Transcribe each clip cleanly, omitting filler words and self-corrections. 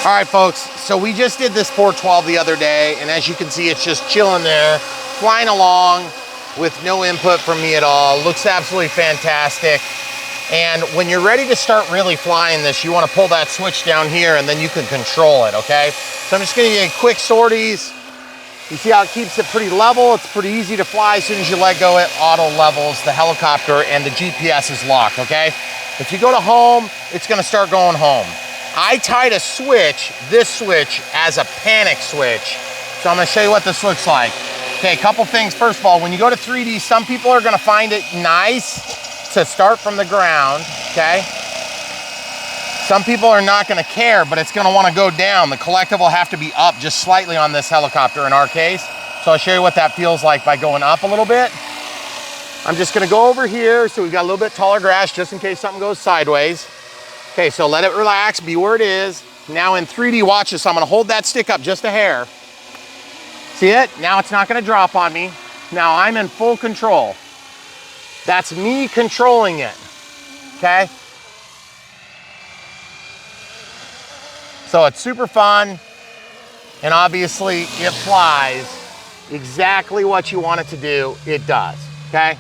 All right, folks, so we just did this 412 the other day, and as you can see, it's just chilling there, flying along with no input from me at all. Looks absolutely fantastic. And when you're ready to start really flying this, you want to pull that switch down here, and then you can control it, okay? So I'm just going to give you quick sorties. You see how it keeps it pretty level? It's pretty easy to fly. As soon as you let go, it auto levels the helicopter, and the GPS is locked, okay? If you go to home, it's going to start going home. I tied a switch, this switch, as a panic switch. So I'm gonna show you what this looks like. Okay, a couple things. First of all, when you go to 3D, some people are gonna find it nice to start from the ground, okay? Some people are not gonna care, but it's gonna wanna go down. The collective will have to be up just slightly on this helicopter in our case. So I'll show you what that feels like by going up a little bit. I'm just gonna go over here, so we've got a little bit taller grass just in case something goes sideways. Okay, so let it relax, be where it is. Now in 3D, watch this. I'm gonna hold that stick up just a hair. See it? Now it's not gonna drop on me. Now I'm in full control. That's me controlling it, okay? So it's super fun, and obviously it flies exactly what you want it to do, it does, okay?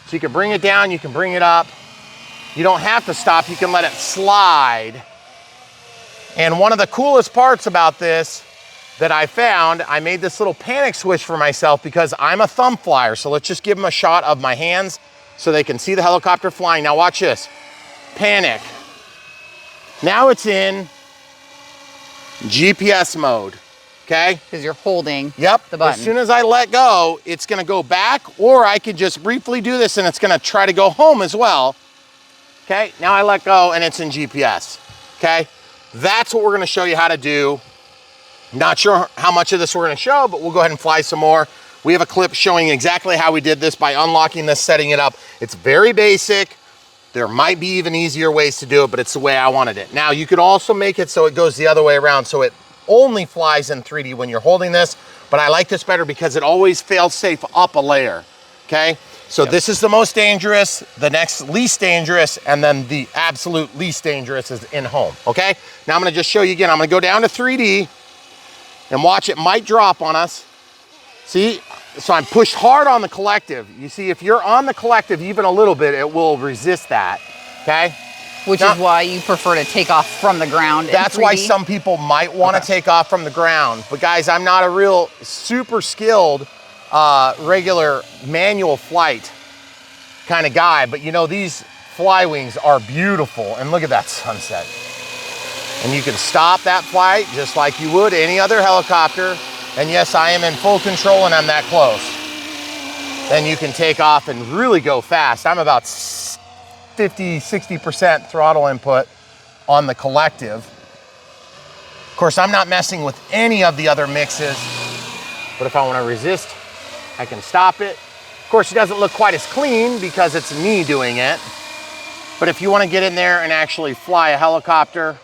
So you can bring it down, you can bring it up. You don't have to stop, you can let it slide. And one of the coolest parts about this that I found, I made this little panic switch for myself because I'm a thumb flyer. So let's just give them a shot of my hands so they can see the helicopter flying. Now watch this, panic. Now it's in GPS mode, okay? Because you're holding the button. As soon as I let go, it's gonna go back, or I could just briefly do this and it's gonna try to go home as well. Okay, now I let go and it's in GPS, okay? That's what we're gonna show you how to do. Not sure how much of this we're gonna show, but we'll go ahead and fly some more. We have a clip showing exactly how we did this by unlocking this, setting it up. It's very basic. There might be even easier ways to do it, but it's the way I wanted it. Now, you could also make it so it goes the other way around, so it only flies in 3D when you're holding this, but I like this better because it always fails safe up a layer, okay? So this is the most dangerous, the next least dangerous, and then the absolute least dangerous is in home, okay? Now I'm gonna just show you again. I'm gonna go down to 3D and watch, it might drop on us. See, so I'm pushed hard on the collective. You see, if you're on the collective even a little bit, it will resist that, okay? Which is why you prefer to take off from the ground. That's why some people might wanna take off from the ground. But guys, I'm not a real super skilled regular manual flight kind of guy, but you know, these FlyWings are beautiful, and look at that sunset. And you can stop that flight just like you would any other helicopter. And yes, I am in full control and I'm that close. Then you can take off and really go fast. I'm about 50–60% throttle input on the collective. Of course, I'm not messing with any of the other mixes, but if I want to resist, I can stop it. Of course, it doesn't look quite as clean because it's me doing it. But if you want to get in there and actually fly a helicopter,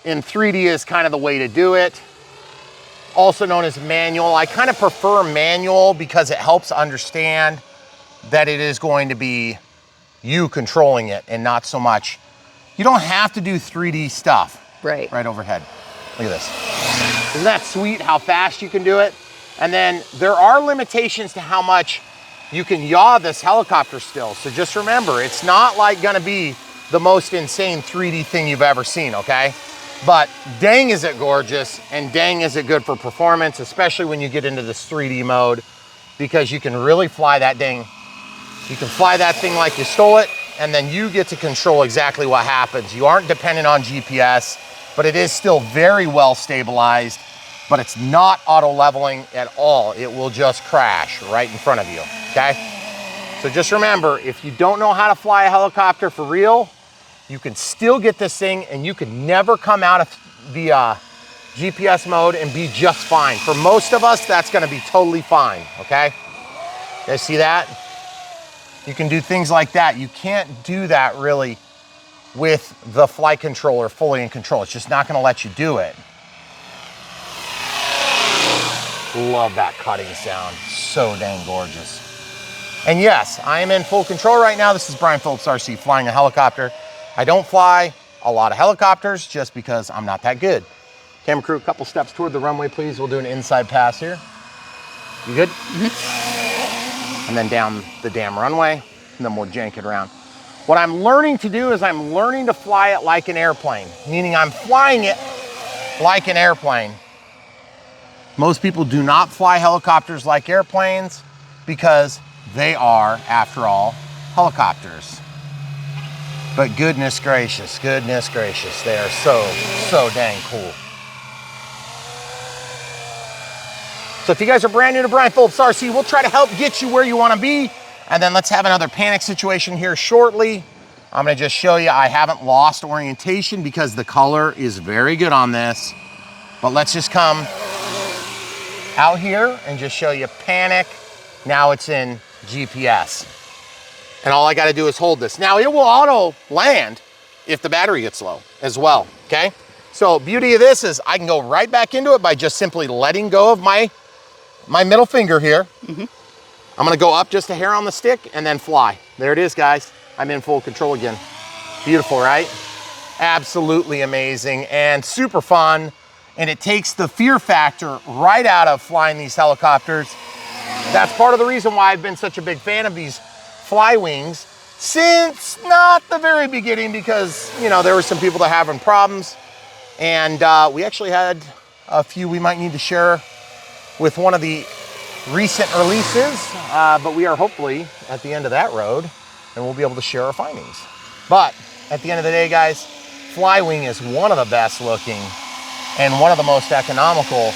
in 3D is kind of the way to do it. Also known as manual. I kind of prefer manual because it helps understand that it is going to be you controlling it and not so much. You don't have to do 3D stuff. Right overhead. Look at this. Isn't that sweet how fast you can do it? And then there are limitations to how much you can yaw this helicopter still. So just remember, it's not like gonna be the most insane 3D thing you've ever seen, okay? But dang is it gorgeous, and dang is it good for performance, especially when you get into this 3D mode, because you can really fly that thing. You can fly that thing like you stole it, and then you get to control exactly what happens. You aren't dependent on GPS, but it is still very well stabilized. But it's not auto leveling at all. It will just crash right in front of you, okay? So just remember, if you don't know how to fly a helicopter for real, you can still get this thing and you can never come out of the GPS mode and be just fine. For most of us, that's gonna be totally fine, okay? You guys see that? You can do things like that. You can't do that really with the flight controller fully in control. It's just not gonna let you do it. Love that cutting sound, so dang gorgeous. And yes, I am in full control right now. This is Brian Phillips, RC, flying a helicopter. I don't fly a lot of helicopters just because I'm not that good. Camera crew, a couple steps toward the runway, please. We'll do an inside pass here. You good? And then down the damn runway, and then we'll jank it around. What I'm learning to do is I'm learning to fly it like an airplane, meaning I'm flying it like an airplane. Most people do not fly helicopters like airplanes because they are, after all, helicopters. But goodness gracious, they are so dang cool. So if you guys are brand new to Brian Phillips RC, we'll try to help get you where you want to be. And then let's have another panic situation here shortly. I'm going to just show you I haven't lost orientation because the color is very good on this. But let's just come out here and just show you panic. Now it's in GPS. And all I got to do is hold this. Now it will auto land if the battery gets low as well, okay? So beauty of this is I can go right back into it by just simply letting go of my middle finger here. I'm gonna go up just a hair on the stick and then fly. There it is, guys. I'm in full control again. Beautiful, right? Absolutely amazing and super fun. And it takes the fear factor right out of flying these helicopters. That's part of the reason why I've been such a big fan of these FlyWings since not the very beginning, because, you know, there were some people that are having problems. And we actually had a few we might need to share with one of the recent releases, but we are hopefully at the end of that road and we'll be able to share our findings. But at the end of the day, guys, FlyWing is one of the best looking and one of the most economical,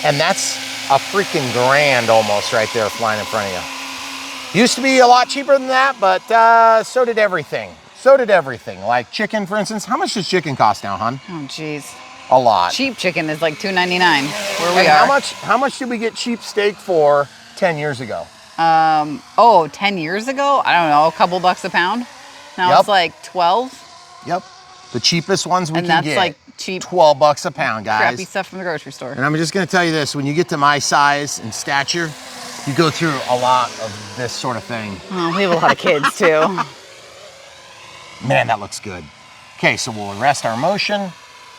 and that's a freaking grand almost right there flying in front of you. Used to be a lot cheaper than that, but so did everything. Like chicken, for instance. How much does chicken cost now, hon? Oh, geez. A lot. Cheap chicken is like $2.99 where we and are. How much did we get cheap steak for 10 years ago? 10 years ago? I don't know, a couple bucks a pound. Now it's like 12. Yep. The cheapest ones we can get. And that's like cheap. 12 bucks a pound, guys. Crappy stuff from the grocery store. And I'm just gonna tell you this, when you get to my size and stature, you go through a lot of this sort of thing. Oh, we have a lot of kids too. Man, that looks good. Okay, so we'll arrest our motion,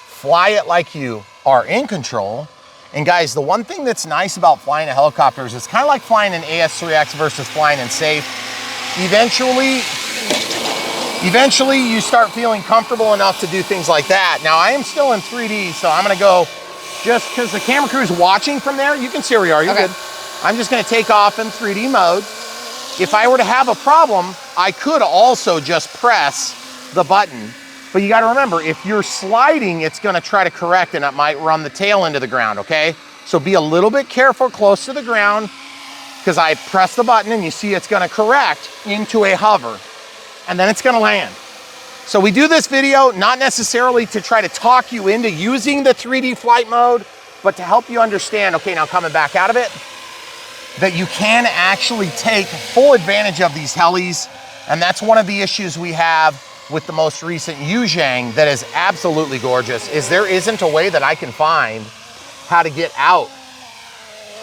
fly it like you are in control. And guys, the one thing that's nice about flying a helicopter is it's kind of like flying an AS3X versus flying in safe. Eventually you start feeling comfortable enough to do things like that. Now I am still in 3D, so I'm gonna go, just because the camera crew is watching from there, you can see where we are, you're good. I'm just gonna take off in 3D mode. If I were to have a problem, I could also just press the button. But you gotta remember, if you're sliding, it's gonna try to correct and it might run the tail into the ground, okay? So be a little bit careful close to the ground, because I press the button and you see it's gonna correct into a hover, and then it's gonna land. So we do this video not necessarily to try to talk you into using the 3D flight mode, but to help you understand, okay, now coming back out of it, that you can actually take full advantage of these helis. And that's one of the issues we have with the most recent Yuzhang that is absolutely gorgeous, is there isn't a way that I can find how to get out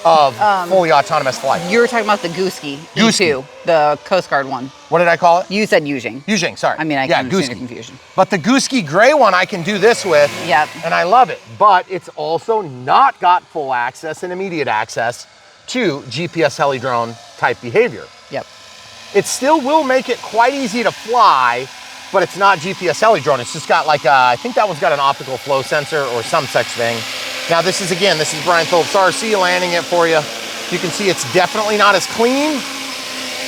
of fully autonomous flight. You were talking about the Gooski E2, the Coast Guard one. What did I call it? You said Yuzhang. Yuzhang, sorry. I mean, I can understand the confusion. But the Gooski gray one I can do this with, and I love it. But it's also not got full access and immediate access to GPS heli drone type behavior. Yep. It still will make it quite easy to fly, but it's not GPS heli drone. It's just got like, I think that one's got an optical flow sensor or some such thing. Now this is Brian Phillips RC landing it for you. You can see it's definitely not as clean,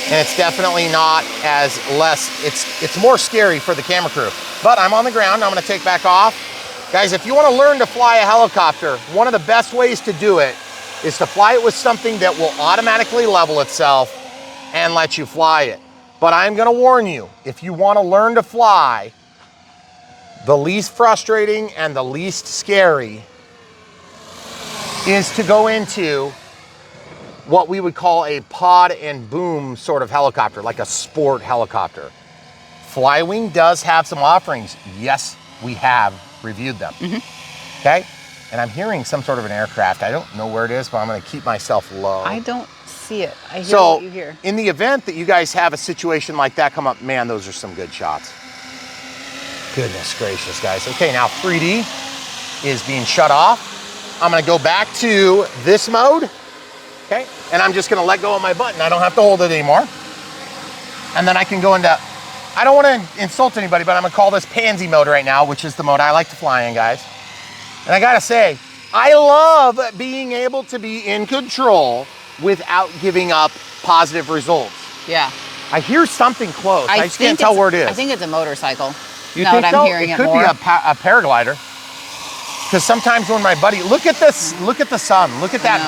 and it's definitely not as it's more scary for the camera crew. But I'm on the ground, I'm gonna take back off. Guys, if you wanna learn to fly a helicopter, one of the best ways to do it is to fly it with something that will automatically level itself and let you fly it. But I'm gonna warn you, if you wanna learn to fly, the least frustrating and the least scary is to go into what we would call a pod and boom sort of helicopter, like a sport helicopter. FlyWing does have some offerings. Yes, we have reviewed them, okay? And I'm hearing some sort of an aircraft. I don't know where it is, but I'm gonna keep myself low. I don't see it. I hear what you hear. In the event that you guys have a situation like that come up, man, those are some good shots. Goodness gracious, guys. Okay, now 3D. is being shut off. I'm gonna go back to this mode, okay? And I'm just gonna let go of my button. I don't have to hold it anymore. And then I can go into, I don't wanna insult anybody, but I'm gonna call this pansy mode right now, which is the mode I like to fly in, guys. And I gotta say, I love being able to be in control without giving up positive results. Yeah. I hear something close. I just can't tell where it is. I think it's a motorcycle. You think so? It could be a paraglider. Because sometimes when my buddy, look at this, look at the sun, look at that.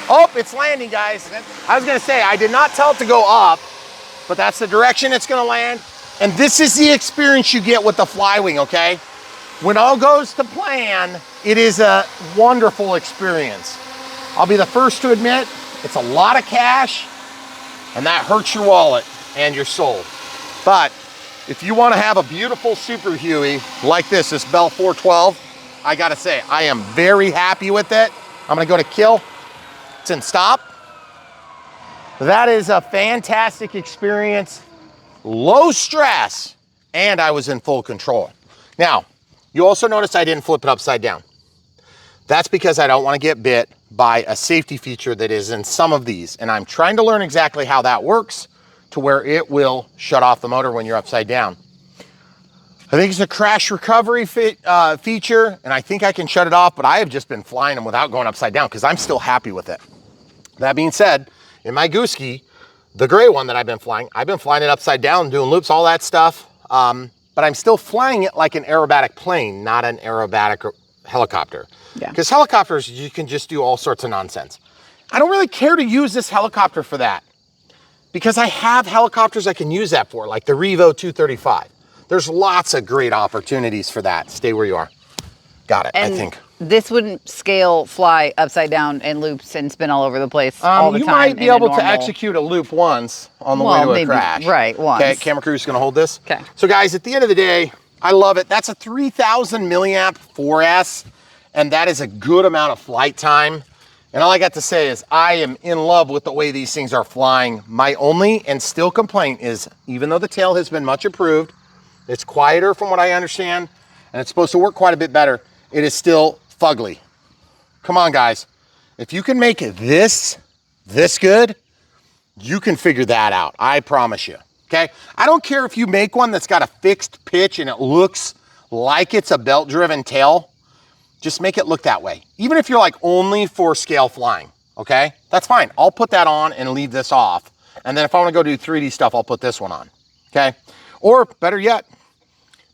Oh, it's landing, guys. I was gonna say, I did not tell it to go up, but that's the direction it's gonna land. And this is the experience you get with the FlyWing, okay? When all goes to plan, it is a wonderful experience. I'll be the first to admit, it's a lot of cash, and that hurts your wallet and your soul. But if you want to have a beautiful Super Huey like this Bell 412, I gotta say, I am very happy with it. I'm gonna go to kill, it's in stop. That is a fantastic experience, low stress, and I was in full control. Now, you also notice I didn't flip it upside down. That's because I don't want to get bit by a safety feature that is in some of these. And I'm trying to learn exactly how that works to where it will shut off the motor when you're upside down. I think it's a crash recovery feature, and I think I can shut it off, but I have just been flying them without going upside down because I'm still happy with it. That being said, in my Gooski, the gray one that I've been flying it upside down, doing loops, all that stuff. But I'm still flying it like an aerobatic plane, not an aerobatic helicopter. Yeah. Because helicopters, you can just do all sorts of nonsense. I don't really care to use this helicopter for that because I have helicopters I can use that for, like the Revo 235. There's lots of great opportunities for that. Stay where you are. Got it, and I think. This wouldn't scale, fly upside down in loops and spin all over the place all the time. You might be able to execute a loop once on the way to a crash. Right, once. Okay, camera crew's gonna hold this. Okay. So guys, at the end of the day, I love it. That's a 3,000 milliamp 4S, and that is a good amount of flight time. And all I got to say is I am in love with the way these things are flying. My only and still complaint is, even though the tail has been much improved, it's quieter from what I understand, and it's supposed to work quite a bit better, it is still fugly. Come on, guys. If you can make this good, you can figure that out. I promise you, okay? I don't care if you make one that's got a fixed pitch and it looks like it's a belt-driven tail. Just make it look that way. Even if you're like only for scale flying, okay? That's fine. I'll put that on and leave this off. And then if I want to go do 3D stuff, I'll put this one on, okay? Or better yet,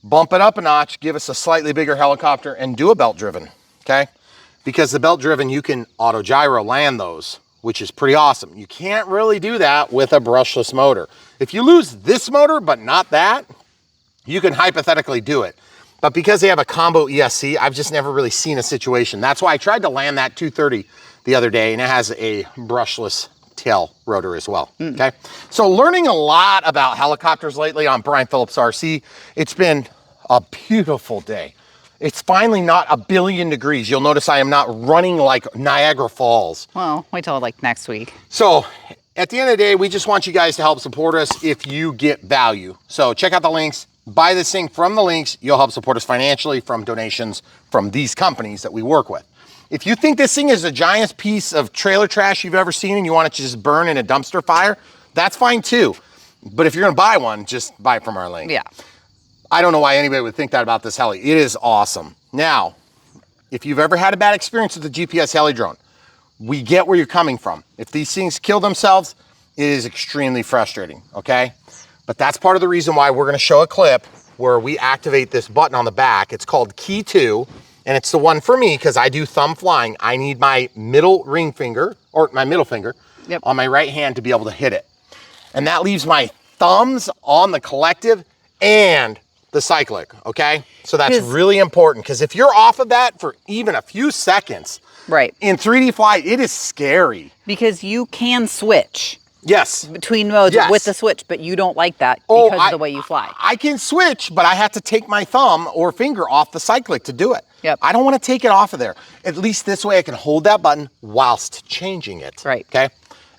bump it up a notch, give us a slightly bigger helicopter and do a belt-driven. Okay, because the belt driven, you can auto gyro land those, which is pretty awesome. You can't really do that with a brushless motor. If you lose this motor, but not that, you can hypothetically do it. But because they have a combo ESC, I've just never really seen a situation. That's why I tried to land that 230 the other day, and it has a brushless tail rotor as well, okay? So learning a lot about helicopters lately on Brian Phillips RC. It's been a beautiful day. It's finally not a billion degrees. You'll notice I am not running like Niagara Falls. Well, wait till like next week. So at the end of the day, we just want you guys to help support us if you get value. So check out the links, buy this thing from the links. You'll help support us financially from donations from these companies that we work with. If you think this thing is the giant piece of trailer trash you've ever seen and you want it to just burn in a dumpster fire, that's fine too. But if you're gonna buy one, just buy it from our link. Yeah. I don't know why anybody would think that about this heli. It is awesome. Now, if you've ever had a bad experience with the GPS heli drone, we get where you're coming from. If these things kill themselves, it is extremely frustrating, okay? But that's part of the reason why we're gonna show a clip where we activate this button on the back. It's called Key 2, and it's the one for me because I do thumb flying. I need my middle ring finger, or my middle finger, on my right hand to be able to hit it. And that leaves my thumbs on the collective and the cyclic, okay? So that's really important because if you're off of that for even a few seconds, right, in 3D flight, it is scary. Because you can switch. Yes. Between modes with the switch, but you don't like that because of the way you fly. I can switch, but I have to take my thumb or finger off the cyclic to do it. Yep. I don't want to take it off of there. At least this way I can hold that button whilst changing it. Right. Okay?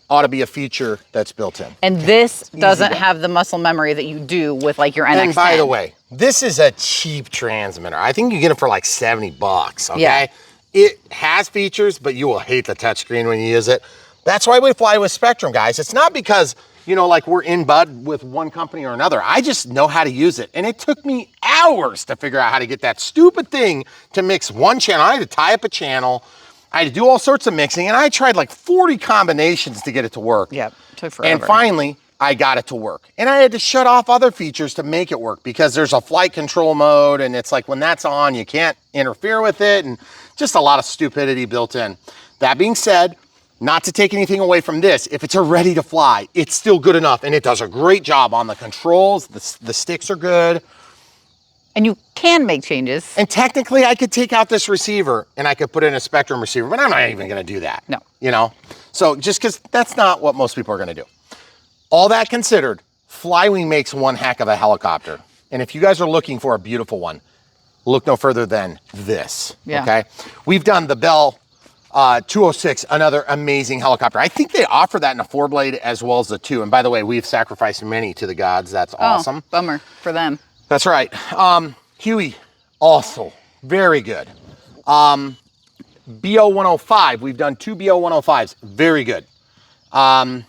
ought to be a feature that's built in. And this doesn't have the muscle memory that you do with like your NX10. And by the way, this is a cheap transmitter. I think you get it for like 70 bucks, okay? Yeah. It has features, but you will hate the touchscreen when you use it. That's why we fly with Spectrum, guys. It's not because, you know, like we're in bud with one company or another. I just know how to use it. And it took me hours to figure out how to get that stupid thing to mix one channel. I had to tie up a channel. I had to do all sorts of mixing, and I tried like 40 combinations to get it to work. Yep, took forever. And finally, I got it to work. And I had to shut off other features to make it work because there's a flight control mode, and it's like when that's on, you can't interfere with it, and just a lot of stupidity built in. That being said, not to take anything away from this, if it's a ready to fly, it's still good enough, and it does a great job on the controls. The sticks are good. And you can make changes. And technically, I could take out this receiver and I could put in a Spectrum receiver, but I'm not even going to do that. No. You know? So just because that's not what most people are going to do. All that considered, FlyWing makes one heck of a helicopter. And if you guys are looking for a beautiful one, look no further than this. Yeah. Okay? We've done the Bell 206, another amazing helicopter. I think they offer that in a 4-blade as well as the 2. And by the way, we've sacrificed many to the gods. That's awesome. Bummer for them. That's right. Huey, also very good. BO105, we've done 2 BO105s, very good. And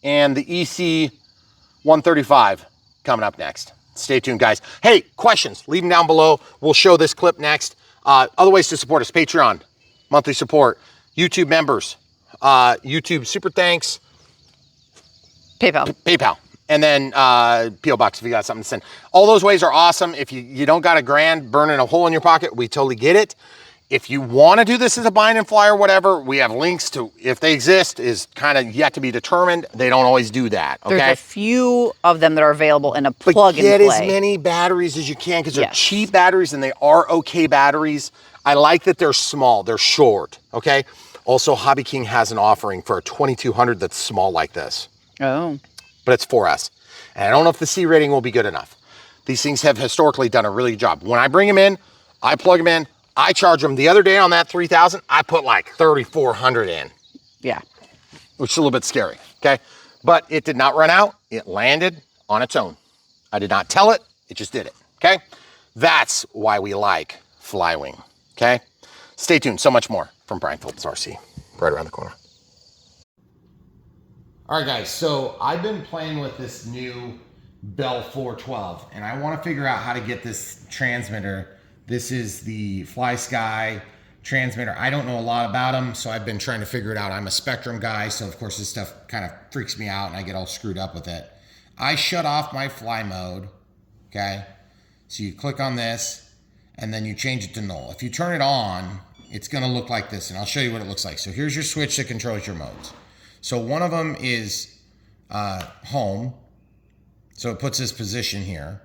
the EC135 coming up next. Stay tuned, guys. Hey, questions, leave them down below. We'll show this clip next. Other ways to support us: Patreon, monthly support, YouTube members, YouTube super thanks, PayPal. And then P.O. Box if you got something to send. All those ways are awesome. If you don't got a grand burning a hole in your pocket, we totally get it. If you want to do this as a bind and fly or whatever, we have links to, if they exist, is kind of yet to be determined. They don't always do that, okay? There's a few of them that are available in a plug and play. But get as play. many batteries as you can because they're cheap batteries and they are okay batteries. I like that they're small, they're short, okay? Also, Hobby King has an offering for a 2200 that's small like this. Oh. But it's for us. And I don't know if the C rating will be good enough. These things have historically done a really good job. When I bring them in, I plug them in, I charge them. The other day on that 3000, I put like 3,400 in. Yeah. Which is a little bit scary, okay? But it did not run out. It landed on its own. I did not tell it, it just did it, okay? That's why we like FlyWing, okay? Stay tuned, so much more from Brian Phillips RC, right around the corner. All right, guys, so I've been playing with this new Bell 412, and I want to figure out how to get this transmitter. This is the FlySky transmitter. I don't know a lot about them, so I've been trying to figure it out. I'm a Spectrum guy, so of course this stuff kind of freaks me out, and I get all screwed up with it. I shut off my fly mode, okay? So you click on this, and then you change it to null. If you turn it on, it's going to look like this, and I'll show you what it looks like. So here's your switch that controls your modes. So one of them is home. So it puts this position here.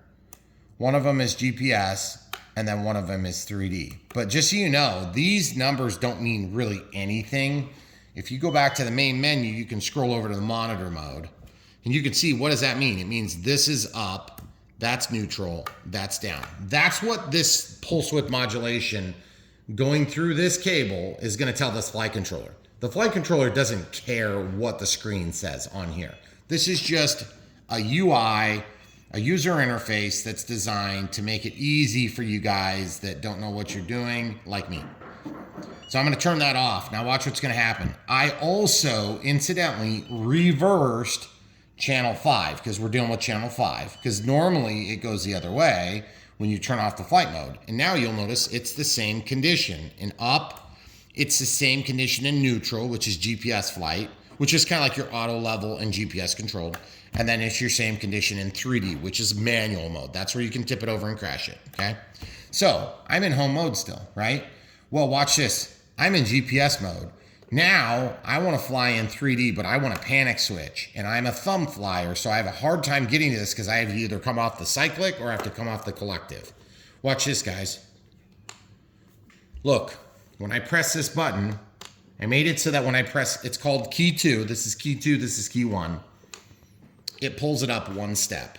One of them is GPS, and then one of them is 3D. But just so you know, these numbers don't mean really anything. If you go back to the main menu, you can scroll over to the monitor mode, and you can see, what does that mean? It means this is up, that's neutral, that's down. That's what this pulse width modulation going through this cable is going to tell this flight controller. The flight controller doesn't care what the screen says on here. This is just a UI, a user interface that's designed to make it easy for you guys that don't know what you're doing, like me. So I'm going to turn that off. Now watch what's going to happen. I also, incidentally, reversed channel 5 because we're dealing with channel 5, because normally it goes the other way when you turn off the flight mode. And now you'll notice it's the same condition. In up, it's the same condition in neutral, which is GPS flight, which is kind of like your auto level and GPS controlled. And then it's your same condition in 3D, which is manual mode. That's where you can tip it over and crash it, okay? So I'm in home mode still, right? Well, watch this. I'm in GPS mode. Now I want to fly in 3D, but I want a panic switch, and I'm a thumb flyer, so I have a hard time getting to this because I have to either come off the cyclic or I have to come off the collective. Watch this, guys. Look. When I press this button, I made it so that when I press, it's called key 2. This is key 2, this is key 1. It pulls it up one step.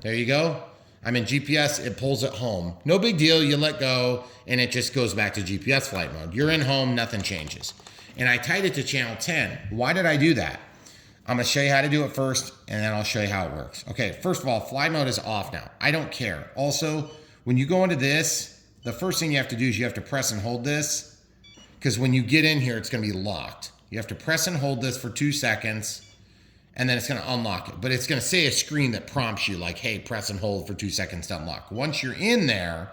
There you go. I'm in GPS, it pulls it home. No big deal, you let go, and it just goes back to GPS flight mode. You're in home, nothing changes. And I tied it to channel 10. Why did I do that? I'm gonna show you how to do it first, and then I'll show you how it works. Okay, first of all, fly mode is off now. I don't care. Also, when you go into this, the first thing you have to do is you have to press and hold this, because when you get in here, it's gonna be locked. You have to press and hold this for 2 seconds, and then it's gonna unlock it. But it's gonna say a screen that prompts you like, hey, press and hold for 2 seconds to unlock. Once you're in there,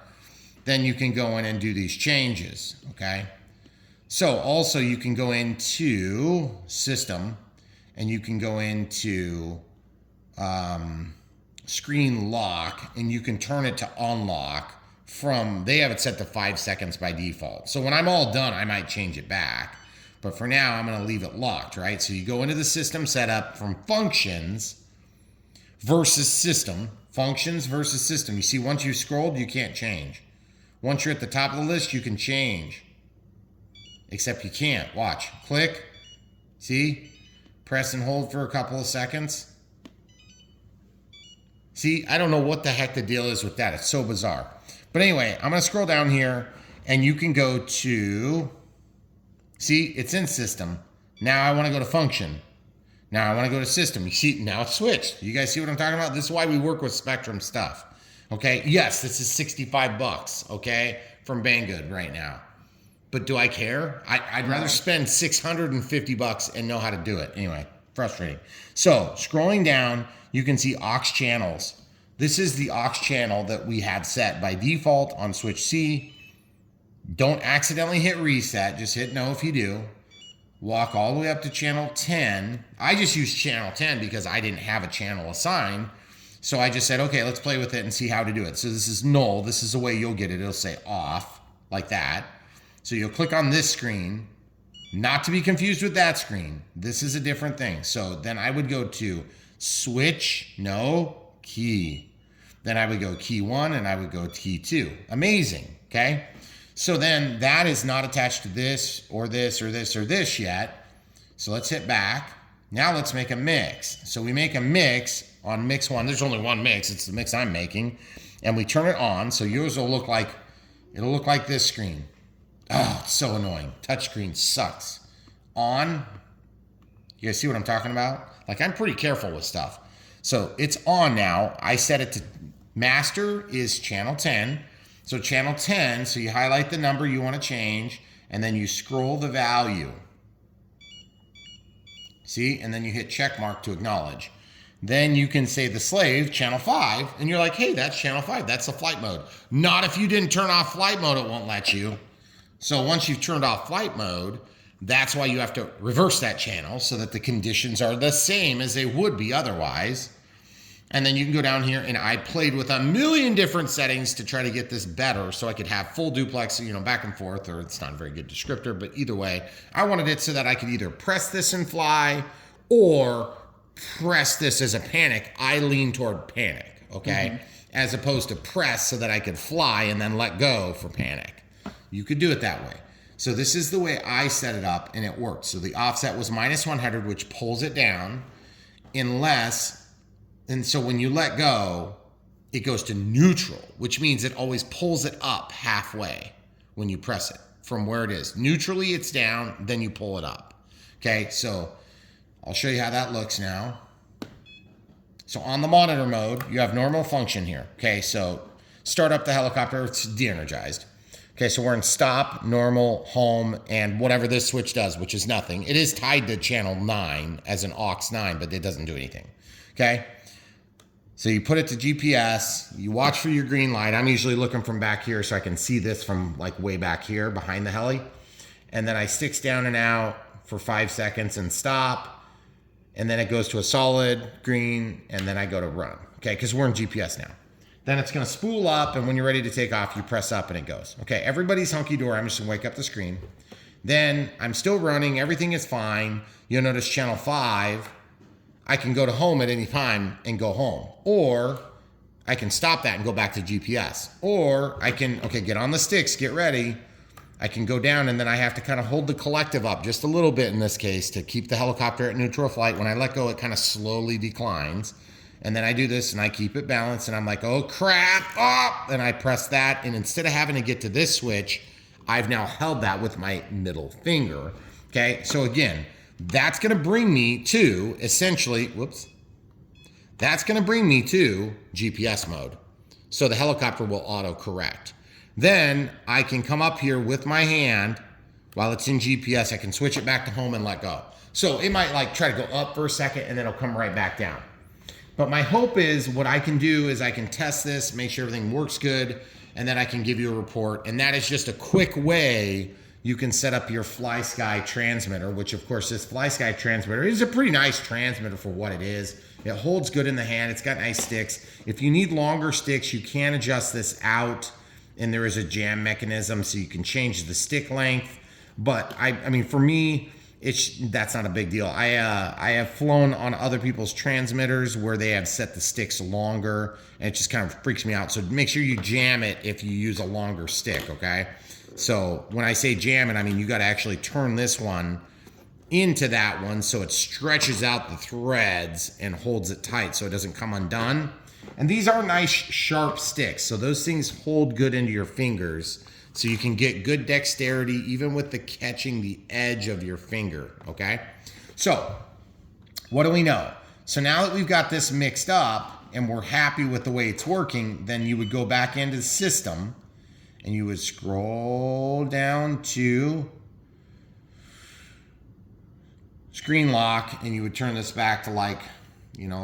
then you can go in and do these changes, okay? So also you can go into system, and you can go into screen lock, and you can turn it to unlock from, they have it set to 5 seconds by default. So when I'm all done, I might change it back. But for now, I'm gonna leave it locked, right? So you go into the system setup from functions versus system, functions versus system. You see, once you scrolled, you can't change. Once you're at the top of the list, you can change. Except you can't, watch, click, see? Press and hold for a couple of seconds. See, I don't know what the heck the deal is with that. It's so bizarre. But anyway, I'm gonna scroll down here, and you can go to, see, it's in system. Now I wanna go to function. Now I wanna go to system. You see, now it's switched. You guys see what I'm talking about? This is why we work with Spectrum stuff. Okay, yes, this is 65 bucks, okay, from Banggood right now. But do I care? I'd rather spend 650 bucks and know how to do it. Anyway, frustrating. So scrolling down, you can see aux channels. This is the aux channel that we have set by default on switch C. Don't accidentally hit reset, just hit no if you do. Walk all the way up to channel 10. I just used channel 10 because I didn't have a channel assigned. So I just said, okay, let's play with it and see how to do it. So this is null. This is the way you'll get it. It'll say off, like that. So you'll click on this screen, not to be confused with that screen. This is a different thing. So then I would go to switch, no, key. Then I would go key 1 and I would go key 2. Amazing, okay? So then that is not attached to this or this or this or this yet. So let's hit back. Now let's make a mix. So we make a mix on mix 1. There's only one mix. It's the mix I'm making. And we turn it on. So yours will look like, it'll look like this screen. Oh, it's so annoying. Touchscreen sucks. On. You guys see what I'm talking about? Like, I'm pretty careful with stuff. So it's on now. I set it to master is channel 10. So channel 10, so you highlight the number you want to change, and then you scroll the value. See? And then you hit check mark to acknowledge. Then you can say the slave, channel 5, and you're like, hey, that's channel 5. That's the flight mode. Not if you didn't turn off flight mode, it won't let you. So once you've turned off flight mode, that's why you have to reverse that channel so that the conditions are the same as they would be otherwise. And then you can go down here, and I played with a million different settings to try to get this better so I could have full duplex, you know, back and forth, or it's not a very good descriptor, but either way, I wanted it so that I could either press this and fly or press this as a panic. I lean toward panic, okay? As opposed to press so that I could fly and then let go for panic. You could do it that way. So this is the way I set it up, and it worked. So the offset was -100, which pulls it down unless, and so when you let go, it goes to neutral, which means it always pulls it up halfway when you press it from where it is. Neutrally, it's down, then you pull it up. Okay, so I'll show you how that looks now. So on the monitor mode, you have normal function here. Okay, so start up the helicopter, it's de-energized. Okay, so we're in stop, normal, home, and whatever this switch does, which is nothing. It is tied to channel 9 as an aux 9, but it doesn't do anything. Okay, so you put it to GPS, you watch for your green light. I'm usually looking from back here so I can see this from like way back here behind the heli. And then I sticks down and out for 5 seconds and stop. And then it goes to a solid green, and then I go to run. Okay, because we're in GPS now. Then it's gonna spool up, and when you're ready to take off, you press up and it goes. Okay, everybody's hunky-dory. I'm just gonna wake up the screen. Then I'm still running, everything is fine. You'll notice channel 5, I can go to home at any time and go home. Or I can stop that and go back to GPS. Or I can, okay, get on the sticks, get ready. I can go down, and then I have to kind of hold the collective up just a little bit in this case to keep the helicopter at neutral flight. When I let go, it kind of slowly declines. And then I do this and I keep it balanced, and I'm like, oh crap, oh, and I press that. And instead of having to get to this switch, I've now held that with my middle finger. Okay, so again, That's going to bring me to essentially, that's going to bring me to GPS mode. So the helicopter will auto correct. Then I can come up here with my hand while it's in GPS. I can switch it back to home and let go. So it might like try to go up for a second and then it'll come right back down. But my hope is what I can do is I can test this, make sure everything works good, and then I can give you a report. And that is just a quick way you can set up your FlySky transmitter, which of course this FlySky transmitter is a pretty nice transmitter for what it is. It holds good in the hand. It's got nice sticks. If you need longer sticks, you can adjust this out, and there is a jam mechanism so you can change the stick length. But I mean, for me, that's not a big deal. I have flown on other people's transmitters where they have set the sticks longer, and it just kind of freaks me out. So make sure you jam it if you use a longer stick, okay? So when I say jam it, I mean you got to actually turn this one into that one so it stretches out the threads and holds it tight so it doesn't come undone. And these are nice sharp sticks, so those things hold good into your fingers so you can get good dexterity even with the catching the edge of your finger, okay? So what do we know? So now that we've got this mixed up and we're happy with the way it's working, then you would go back into the system and you would scroll down to screen lock, and you would turn this back to like,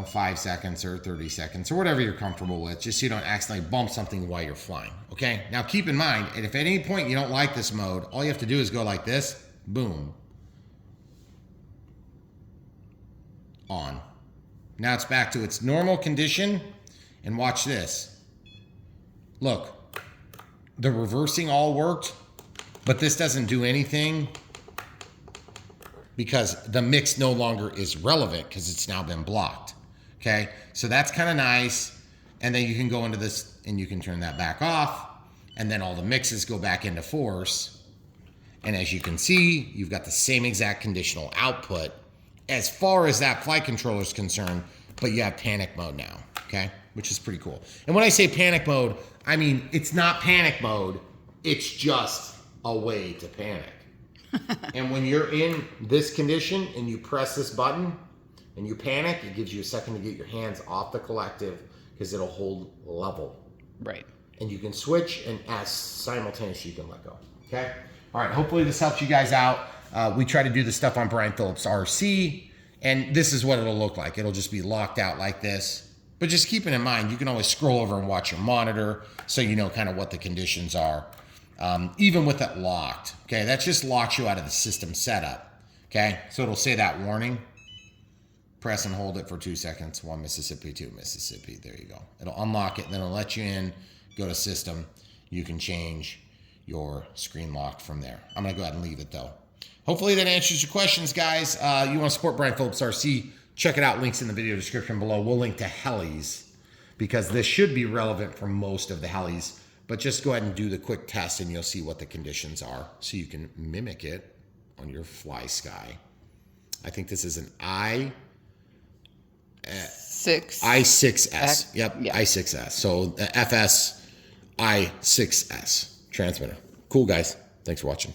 5 seconds or 30 seconds or whatever you're comfortable with, just so you don't accidentally bump something while you're flying, okay? Now keep in mind, and if at any point you don't like this mode, all you have to do is go like this, boom, on. Now it's back to its normal condition, and watch this. Look, the reversing all worked, but this doesn't do anything because the mix no longer is relevant because it's now been blocked, okay? So that's kind of nice. And then you can go into this and you can turn that back off, and then all the mixes go back into force. And as you can see, you've got the same exact conditional output as far as that flight controller is concerned, but you have panic mode now, okay? Which is pretty cool. And when I say panic mode, I mean, it's not panic mode, it's just a way to panic. And when you're in this condition and you press this button and you panic, it gives you a second to get your hands off the collective because it'll hold level. Right. And you can switch, and as simultaneously you can let go, okay? All right, hopefully this helps you guys out. We try to do this stuff on Brian Phillips RC, and this is what it'll look like. It'll just be locked out like this. But just keeping in mind, you can always scroll over and watch your monitor so you know kind of what the conditions are. Even with it locked, okay? That just locks you out of the system setup, okay? So it'll say that warning. Press and hold it for 2 seconds. 1 Mississippi, 2 Mississippi. There you go. It'll unlock it, and then it'll let you in, go to system. You can change your screen lock from there. I'm going to go ahead and leave it, though. Hopefully that answers your questions, guys. You want to support Brian Phillips RC, check it out. Links in the video description below. We'll link to Helis because this should be relevant for most of the Helis. But just go ahead and do the quick test and you'll see what the conditions are so you can mimic it on your FlySky. I think this is an i6S. Yep, yeah. i6S. So the FS-i6S transmitter. Cool, guys. Thanks for watching.